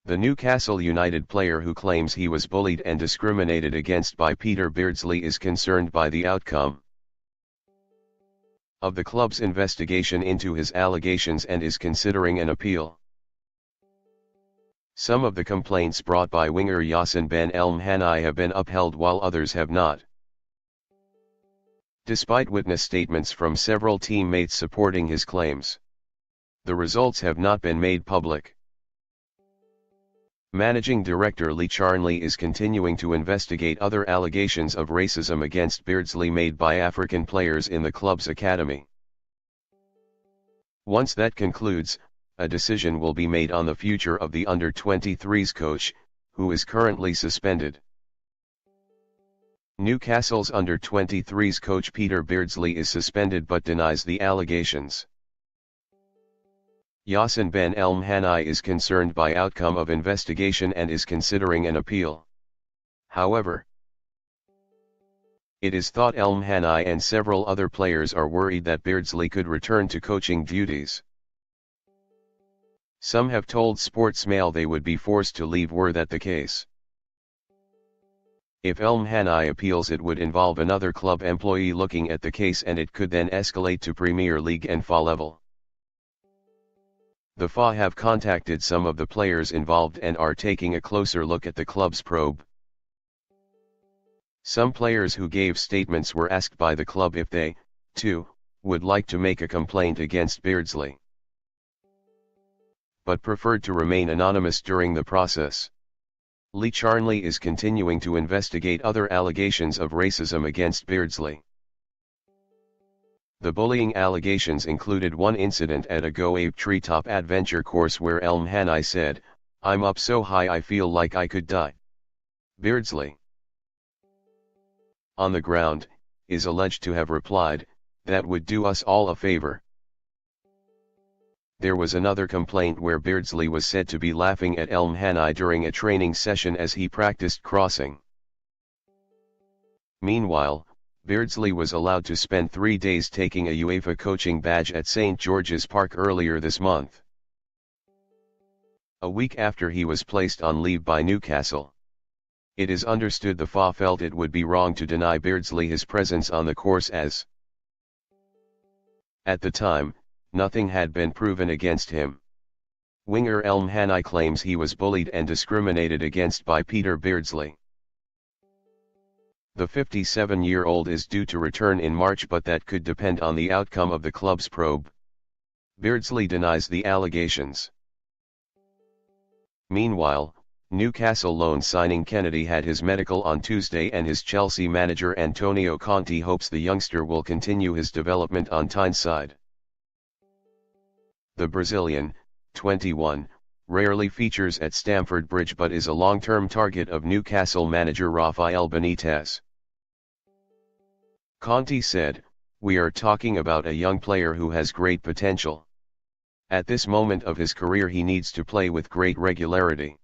The Newcastle United player who claims he was bullied and discriminated against by Peter Beardsley is concerned by the outcome of the club's investigation into his allegations and is considering an appeal. Some of the complaints brought by winger Yasin Ben El-Mhanni have been upheld while others have not. Despite witness statements from several teammates supporting his claims, the results have not been made public. Managing director Lee Charnley is continuing to investigate other allegations of racism against Beardsley made by African players in the club's academy. Once that concludes, a decision will be made on the future of the under-23s coach, who is currently suspended. Newcastle's under-23s coach Peter Beardsley is suspended but denies the allegations. Yasin Ben El-Mhanni is concerned by outcome of investigation and is considering an appeal. However, it is thought El-Mhanni and several other players are worried that Beardsley could return to coaching duties. Some have told Sportsmail they would be forced to leave were that the case. If El-Mhanni appeals, it would involve another club employee looking at the case and it could then escalate to Premier League and FA level. The FA have contacted some of the players involved and are taking a closer look at the club's probe. Some players who gave statements were asked by the club if they, too, would like to make a complaint against Beardsley, but preferred to remain anonymous during the process. Lee Charnley is continuing to investigate other allegations of racism against Beardsley. The bullying allegations included one incident at a Go Ape treetop adventure course where El-Mhanni said, "I'm up so high I feel like I could die." Beardsley, on the ground, is alleged to have replied, "That would do us all a favor." There was another complaint where Beardsley was said to be laughing at El-Mhanni during a training session as he practiced crossing. Meanwhile, Beardsley was allowed to spend 3 days taking a UEFA coaching badge at St. George's Park earlier this month, a week after he was placed on leave by Newcastle. It is understood the FA felt it would be wrong to deny Beardsley his presence on the course as, at the time, nothing had been proven against him. Winger El-Mhanni claims he was bullied and discriminated against by Peter Beardsley. The 57-year-old is due to return in March, but that could depend on the outcome of the club's probe. Beardsley denies the allegations. Meanwhile, Newcastle loan signing Kennedy had his medical on Tuesday and his Chelsea manager Antonio Conte hopes the youngster will continue his development on Tyneside. The Brazilian, 21, rarely features at Stamford Bridge but is a long-term target of Newcastle manager Rafael Benitez. Conte said, "We are talking about a young player who has great potential. At this moment of his career he needs to play with great regularity.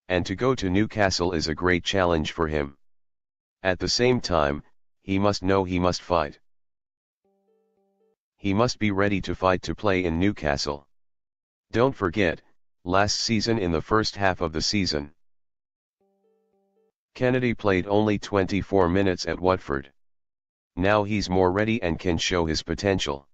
And to go to Newcastle is a great challenge for him. At the same time, he must know he must fight. He must be ready to fight to play in Newcastle. Don't forget, last season in the first half of the season, Kennedy played only 24 minutes at Watford. Now he's more ready and can show his potential."